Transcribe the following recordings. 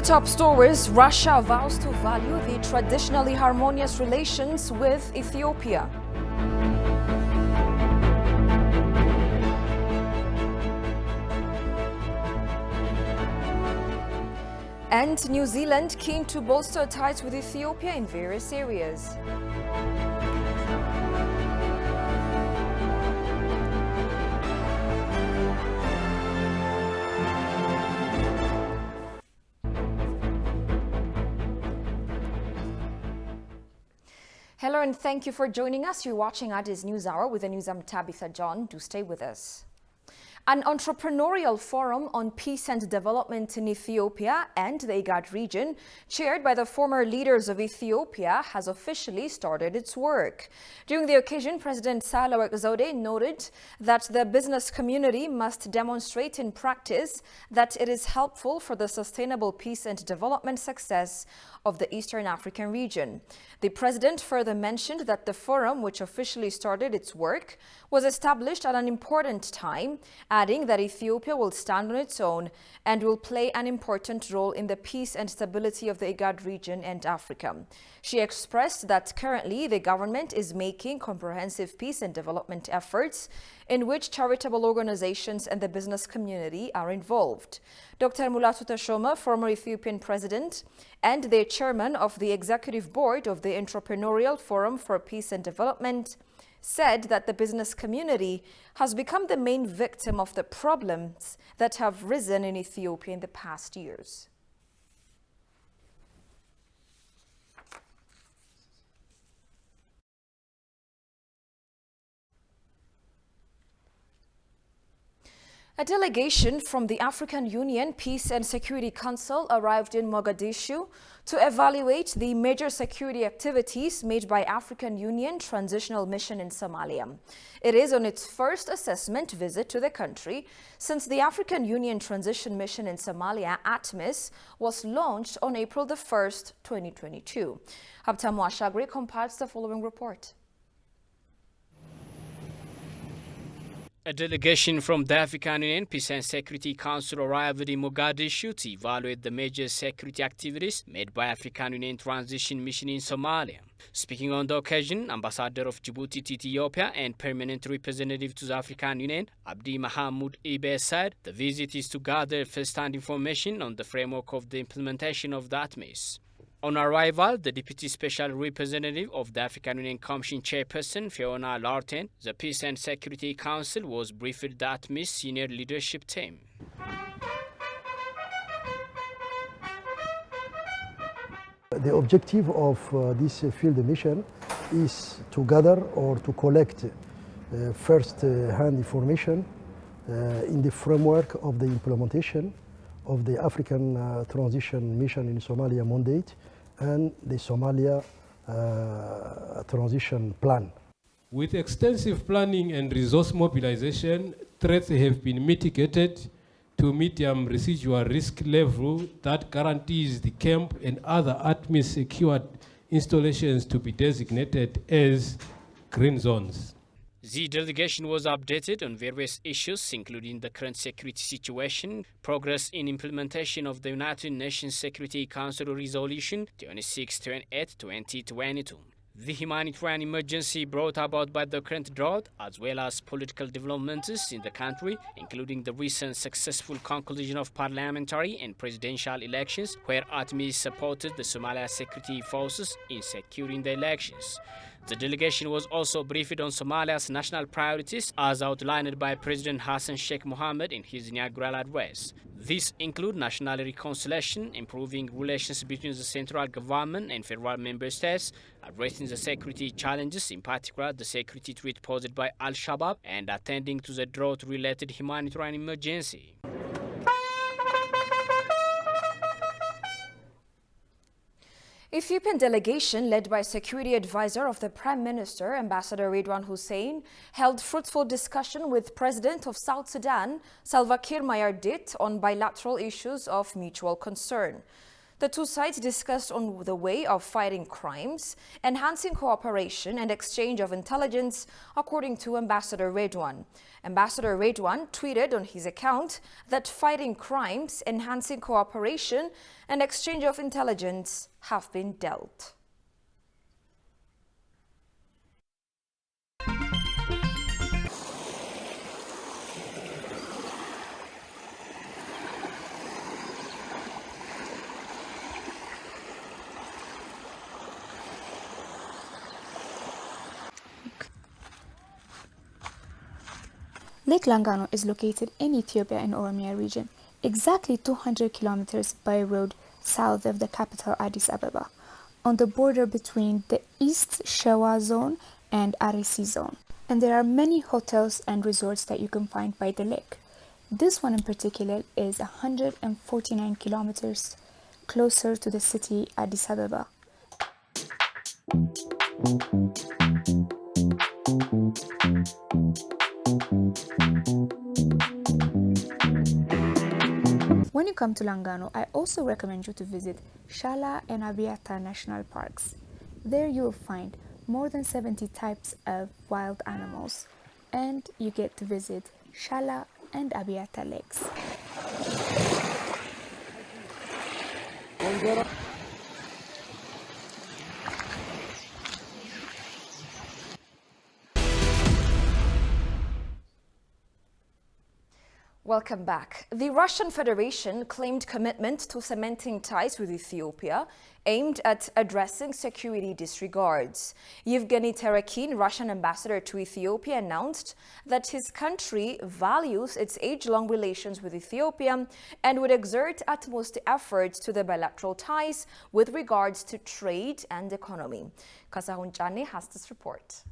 top stories: Russia vows to value the traditionally harmonious relations with Ethiopia. And New Zealand keen to bolster ties with Ethiopia in various areas. Hello and thank you for joining us. You're watching Addis News Hour with the news. I'm Tabitha John. Do stay with us. An entrepreneurial forum on peace and development in Ethiopia and the IGAD region, chaired by the former leaders of Ethiopia, has officially started its work. During the occasion, President Sahle-Work Zewde noted that the business community must demonstrate in practice that it is helpful for the sustainable peace and development success of the Eastern African region. The president further mentioned that the forum, which officially started its work, was established at an important time, adding that Ethiopia will stand on its own and will play an important role in the peace and stability of the IGAD region and Africa. She expressed that currently the government is making comprehensive peace and development efforts in which charitable organizations and the business community are involved. Dr. Mulatu Teshome, former Ethiopian president and the chairman of the executive board of the Entrepreneurial Forum for Peace and Development, said that the business community has become the main victim of the problems that have risen in Ethiopia in the past years. A delegation from the African Union Peace and Security Council arrived in Mogadishu to evaluate the major security activities made by African Union Transitional Mission in Somalia. It is on its first assessment visit to the country since the African Union Transition Mission in Somalia, ATMIS, was launched on April the 1st, 2022. Habtamu Ashagri compiles the following report. A delegation from the African Union Peace and Security Council arrived in Mogadishu to evaluate the major security activities made by African Union Transition Mission in Somalia. Speaking on the occasion, Ambassador of Djibouti to Ethiopia and Permanent Representative to the African Union, Abdi Mahamoud Ibe, said the visit is to gather first-hand information on the framework of the implementation of the ATMIS. On arrival, the Deputy Special Representative of the African Union Commission Chairperson, Fiona Larten, the Peace and Security Council was briefed the ATMIS senior leadership team. The objective of this field mission is to gather or to collect first-hand information in the framework of the implementation of the African Transition Mission in Somalia mandate and the Somalia Transition Plan. With extensive planning and resource mobilization, threats have been mitigated to medium residual risk level that guarantees the camp and other ATMIS secured installations to be designated as green zones. The delegation was updated on various issues, including the current security situation, progress in implementation of the United Nations Security Council Resolution 2628, 2022. The humanitarian emergency brought about by the current drought, as well as political developments in the country, including the recent successful conclusion of parliamentary and presidential elections, where ATMIS supported the Somalia security forces in securing the elections. The delegation was also briefed on Somalia's national priorities as outlined by President Hassan Sheikh Mohammed in his inaugural address. These include national reconciliation, improving relations between the central government and federal member states, addressing the security challenges, in particular the security threat posed by Al-Shabaab, and attending to the drought-related humanitarian emergency. Ethiopian delegation led by security advisor of the Prime Minister, Ambassador Redwan Hussein, held fruitful discussion with President of South Sudan, Salva Kiir Mayardit, on bilateral issues of mutual concern. The two sides discussed on the way of fighting crimes, enhancing cooperation and exchange of intelligence, according to Ambassador Redwan. Ambassador Redwan tweeted on his account that fighting crimes, enhancing cooperation and exchange of intelligence have been dealt. Lake Langano is located in Ethiopia in Oromia region, exactly 200 kilometers by road south of the capital Addis Ababa, on the border between the East Shewa zone and Arisi zone. And there are many hotels and resorts that you can find by the lake. This one in particular is 149 kilometers closer to the city Addis Ababa. When you come to Langano, I also recommend you to visit Shala and Abiata National Parks. There you will find more than 70 types of wild animals, and you get to visit Shala and Abiata lakes. Welcome back. The Russian Federation claimed commitment to cementing ties with Ethiopia aimed at addressing security disregards. Yevgeny Terekin, Russian ambassador to Ethiopia, announced that his country values its age-long relations with Ethiopia and would exert utmost efforts to the bilateral ties with regards to trade and economy. Kasahun Chane has this report.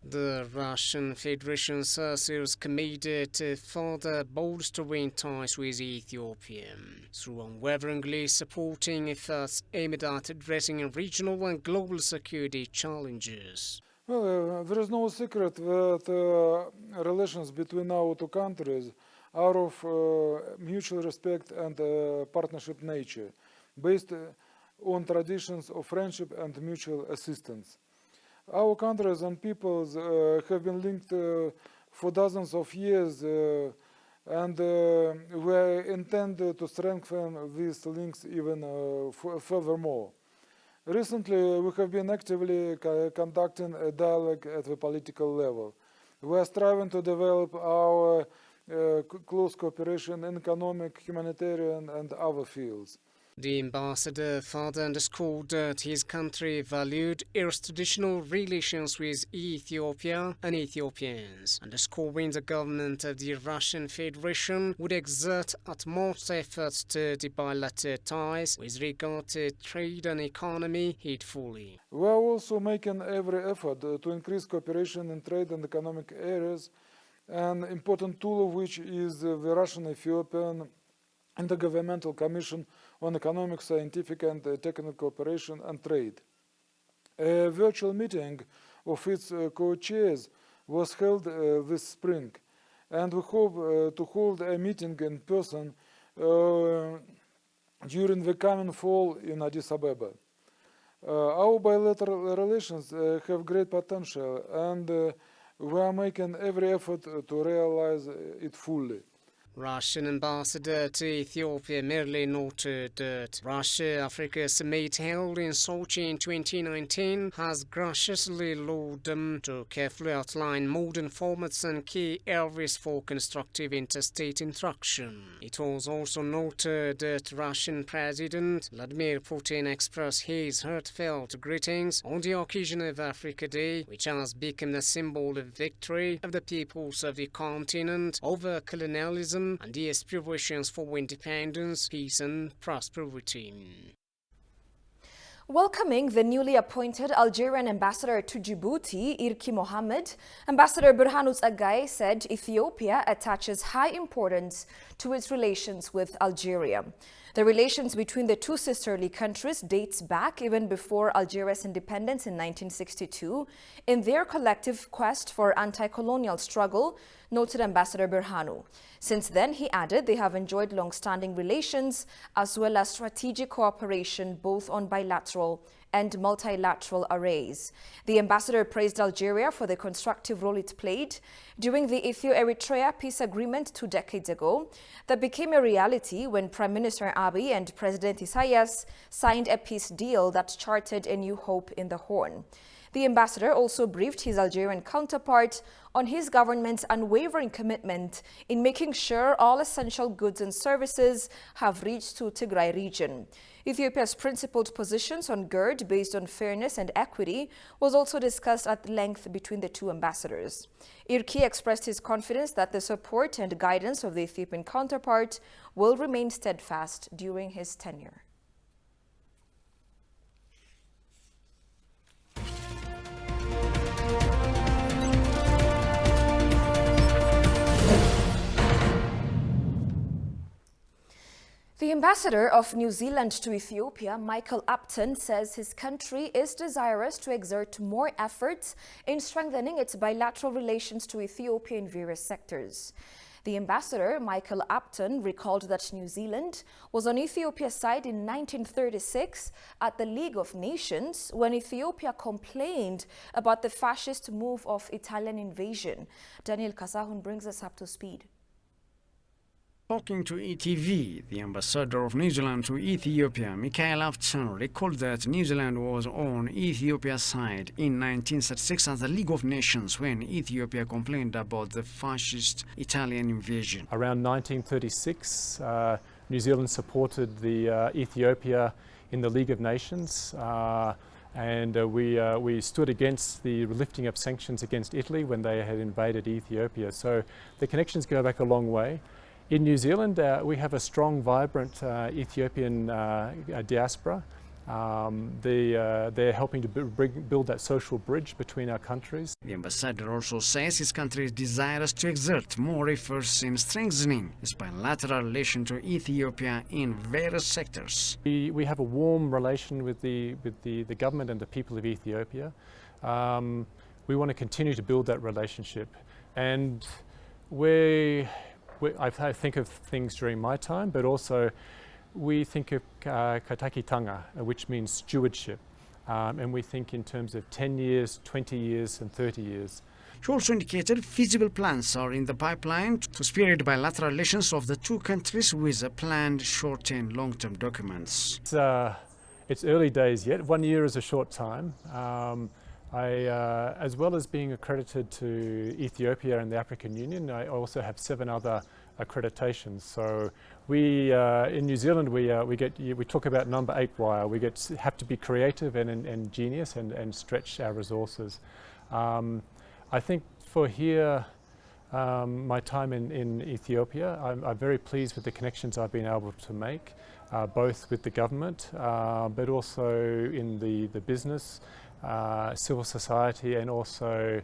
The Russian Federation is committed to further bolstering ties with Ethiopia through unwaveringly supporting efforts aimed at addressing regional and global security challenges. Well, there is no secret that relations between our two countries are of mutual respect and partnership nature, based on traditions of friendship and mutual assistance. Our countries and peoples have been linked for dozens of years, and we intend to strengthen these links even furthermore. Recently, we have been actively conducting a dialogue at the political level. We are striving to develop our close cooperation in economic, humanitarian, and other fields. The ambassador further underscored that his country valued its traditional relations with Ethiopia and Ethiopians, underscoring the government of the Russian Federation would exert utmost efforts to the bilateral ties with regard to trade and economy heedfully. We are also making every effort to increase cooperation in trade and economic areas, an important tool of which is the Russian-Ethiopian Intergovernmental Commission on Economic, Scientific and Technical Cooperation and Trade. A virtual meeting of its co-chairs was held this spring, and we hope to hold a meeting in person during the coming fall in Addis Ababa. Our bilateral relations have great potential, and we are making every effort to realize it fully. Russian ambassador to Ethiopia merely noted that Russia-Africa summit held in Sochi in 2019 has graciously allowed them to carefully outline modern formats and key areas for constructive interstate interaction. It was also noted that Russian President Vladimir Putin expressed his heartfelt greetings on the occasion of Africa Day, which has become a symbol of victory of the peoples of the continent over colonialism and the aspirations for independence, peace and prosperity. Welcoming the newly appointed Algerian ambassador to Djibouti, Irki Mohammed, Ambassador Berhanu Tsaggaye said Ethiopia attaches high importance to its relations with Algeria. The relations between the two sisterly countries dates back even before Algeria's independence in 1962 in their collective quest for anti-colonial struggle, noted Ambassador Berhanu. Since then, he added, they have enjoyed long-standing relations as well as strategic cooperation both on bilateral and multilateral arrays. The ambassador praised Algeria for the constructive role it played during the Ethiopia-Eritrea peace agreement 2 decades ago that became a reality when Prime Minister Abiy and President Isaias signed a peace deal that charted a new hope in the Horn. The ambassador also briefed his Algerian counterpart on his government's unwavering commitment in making sure all essential goods and services have reached to Tigray region. Ethiopia's principled positions on GERD based on fairness and equity was also discussed at length between the two ambassadors. Irki expressed his confidence that the support and guidance of the Ethiopian counterpart will remain steadfast during his tenure. The ambassador of New Zealand to Ethiopia, Michael Upton, says his country is desirous to exert more efforts in strengthening its bilateral relations to Ethiopia in various sectors. The ambassador, Michael Upton, recalled that New Zealand was on Ethiopia's side in 1936 at the League of Nations when Ethiopia complained about the fascist move of Italian invasion. Daniel Kasahun brings us up to speed. Talking to ETV, the ambassador of New Zealand to Ethiopia, Michael Upton, recalled that New Zealand was on Ethiopia's side in 1936 at the League of Nations when Ethiopia complained about the fascist Italian invasion. Around 1936, New Zealand supported the Ethiopia in the League of Nations. We stood against the lifting of sanctions against Italy when they had invaded Ethiopia. So the connections go back a long way. In New Zealand, we have a strong, vibrant Ethiopian diaspora. They're helping to build that social bridge between our countries. The ambassador also says his country is desirous to exert more efforts in strengthening its bilateral relation to Ethiopia in various sectors. We have a warm relation with the government and the people of Ethiopia. We want to continue to build that relationship, and I think of things during my time, but also we think of katakitanga, which means stewardship, and we think in terms of 10 years, 20 years and 30 years. He also indicated feasible plans are in the pipeline to spearhead bilateral relations of the two countries with planned short and long-term documents. It's early days yet. 1 year is a short time. As well as being accredited to Ethiopia and the African Union, I also have 7 other accreditations. So we, in New Zealand, we talk about number 8 wire. We have to be creative and ingenious and stretch our resources. I think for here, my time in Ethiopia, I'm very pleased with the connections I've been able to make, both with the government, but also in the business, civil society, and also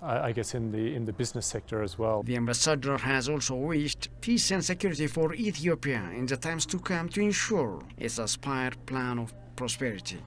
I guess in the business sector as well. The ambassador has also wished peace and security for Ethiopia in the times to come to ensure its aspired plan of prosperity.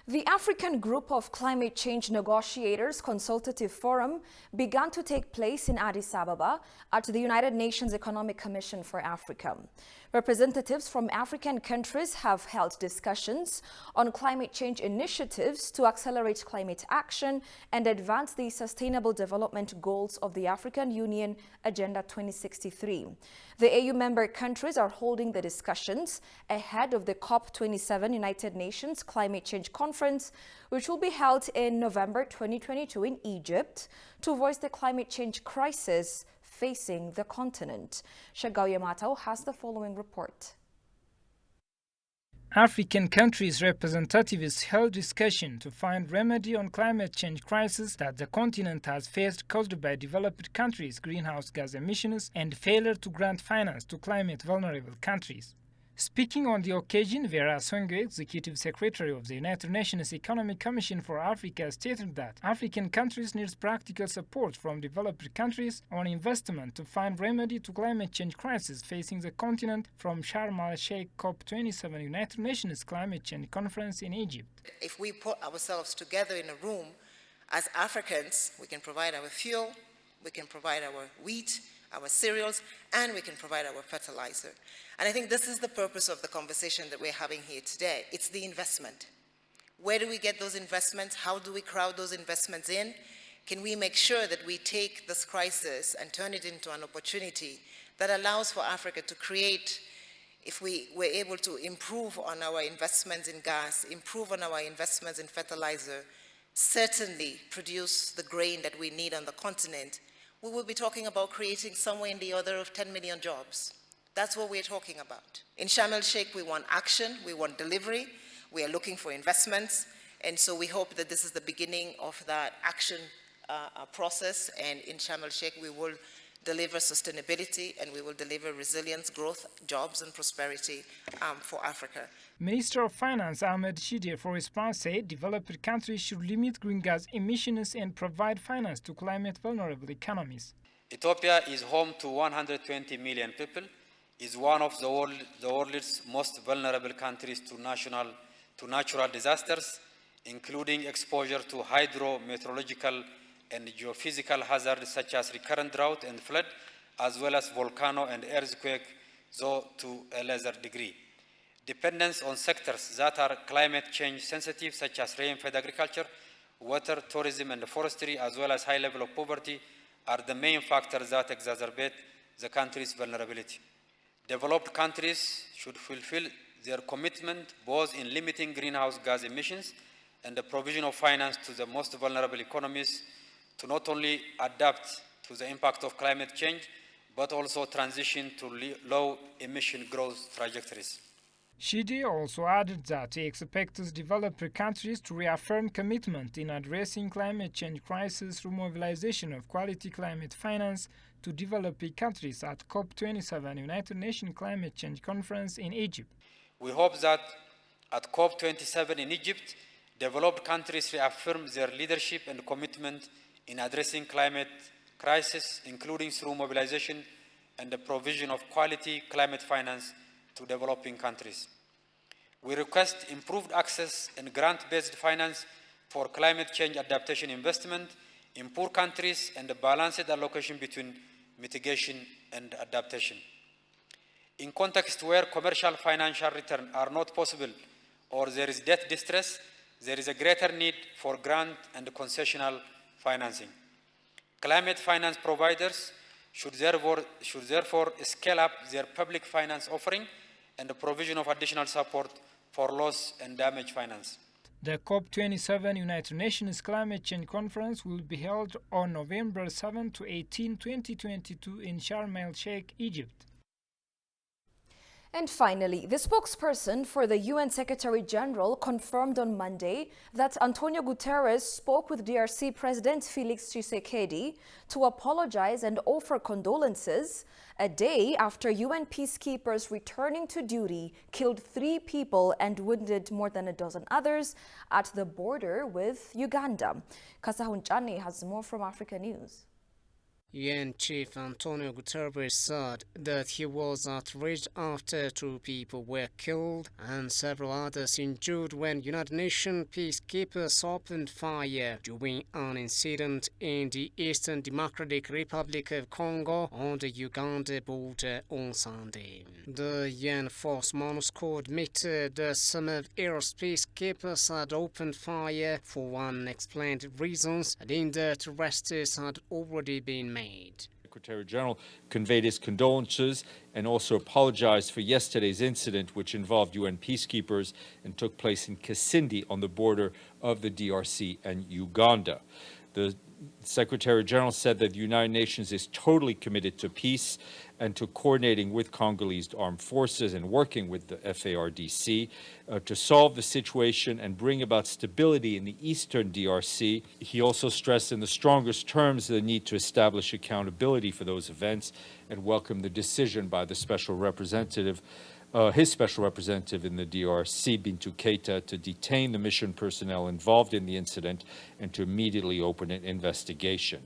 The African Group of Climate Change Negotiators Consultative Forum began to take place in Addis Ababa at the United Nations Economic Commission for Africa. Representatives from African countries have held discussions on climate change initiatives to accelerate climate action and advance the Sustainable Development Goals of the African Union Agenda 2063. The AU member countries are holding the discussions ahead of the COP27 United Nations Climate Change Conference, which will be held in November 2022 in Egypt, to voice the climate change crisis facing the continent. Shagao Yamato has the following report. African countries' representatives held discussion to find remedy on climate change crisis that the continent has faced caused by developed countries' greenhouse gas emissions and failure to grant finance to climate vulnerable countries. Speaking on the occasion, Vera Songo, Executive Secretary of the United Nations Economic Commission for Africa, stated that African countries need practical support from developed countries on investment to find remedy to climate change crisis facing the continent from Sharm el-Sheikh COP27 United Nations Climate Change Conference in Egypt. If we put ourselves together in a room as Africans, we can provide our fuel, we can provide our wheat, our cereals, and we can provide our fertilizer. And I think this is the purpose of the conversation that we're having here today. It's the investment. Where do we get those investments? How do we crowd those investments in? Can we make sure that we take this crisis and turn it into an opportunity that allows for Africa to create, if we were able to improve on our investments in gas, improve on our investments in fertilizer, certainly produce the grain that we need on the continent, we will be talking about creating somewhere in the order of 10 million jobs. That's what we're talking about. In Sharm el-Sheikh, we want action, we want delivery, we are looking for investments, and so we hope that this is the beginning of that action process, and in Sharm el-Sheikh we will deliver sustainability and we will deliver resilience, growth, jobs and prosperity for Africa. Minister of Finance Ahmed Shide, for his part, said developed countries should limit green gas emissions and provide finance to climate vulnerable economies. Ethiopia is home to 120 million people, is one of the world's most vulnerable countries to natural disasters, including exposure to hydrometeorological and geophysical hazards such as recurrent drought and flood, as well as volcano and earthquake, though to a lesser degree. Dependence on sectors that are climate change sensitive, such as rain-fed agriculture, water, tourism, and forestry, as well as high level of poverty, are the main factors that exacerbate the country's vulnerability. Developed countries should fulfill their commitment both in limiting greenhouse gas emissions and the provision of finance to the most vulnerable economies to not only adapt to the impact of climate change, but also transition to low emission growth trajectories. Shide also added that he expects developed countries to reaffirm commitment in addressing climate change crisis through mobilization of quality climate finance to developing countries at COP27 United Nations Climate Change Conference in Egypt. We hope that at COP27 in Egypt, developed countries reaffirm their leadership and commitment in addressing climate crisis, including through mobilization and the provision of quality climate finance to developing countries. We request improved access and grant-based finance for climate change adaptation investment in poor countries and a balanced allocation between mitigation and adaptation. In context where commercial financial returns are not possible or there is debt distress, there is a greater need for grant and concessional financing. Climate finance providers should therefore scale up their public finance offering and the provision of additional support for loss and damage finance. The COP27 United Nations Climate Change Conference will be held on November 7 to 18, 2022 in Sharm el-Sheikh, Egypt. And finally, the spokesperson for the UN Secretary-General confirmed on Monday that Antonio Guterres spoke with DRC President Felix Tshisekedi to apologize and offer condolences a day after UN peacekeepers returning to duty killed 3 people and wounded more than a dozen others at the border with Uganda. Kasahun Chani has more from Africa News. UN Chief Antonio Guterres said that he was outraged after 2 people were killed and several others injured when United Nations peacekeepers opened fire during an incident in the Eastern Democratic Republic of Congo on the Uganda border on Sunday. The UN force MONUSCO admitted that some of its peacekeepers had opened fire for unexplained reasons, adding that arrests had already been made. Secretary General conveyed his condolences and also apologized for yesterday's incident, which involved UN peacekeepers and took place in Kasindi on the border of the DRC and Uganda. The Secretary General said that the United Nations is totally committed to peace and to coordinating with Congolese armed forces and working with the FARDC to solve the situation and bring about stability in the eastern DRC. He also stressed in the strongest terms the need to establish accountability for those events and welcomed the decision by the special representative, his special representative in the DRC, Bintou Keita, to detain the mission personnel involved in the incident and to immediately open an investigation.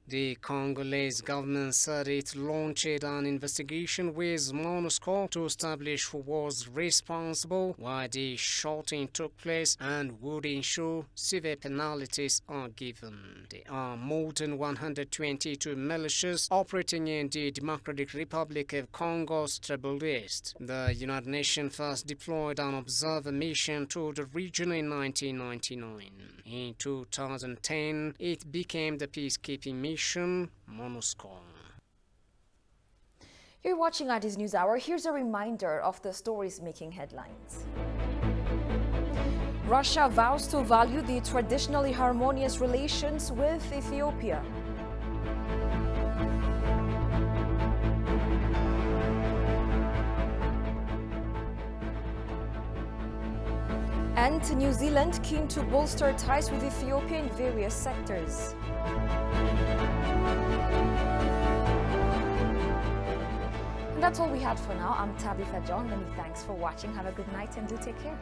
The Congolese government said it launched an investigation with MONUSCO to establish who was responsible, why the shooting took place, and would ensure severe penalties are given. There are more than 122 militias operating in the Democratic Republic of Congo's Treble East. The United Nations first deployed an observer mission to the region in 1999. In 2010, it became the peacekeeping mission MONUSCO. You're watching Addis News Hour. Here's a reminder of the stories making headlines. Russia vows to value the traditionally harmonious relations with Ethiopia. And New Zealand keen to bolster ties with Ethiopia in various sectors. And that's all we had for now. I'm Tabitha John. Many thanks for watching. Have a good night and do take care.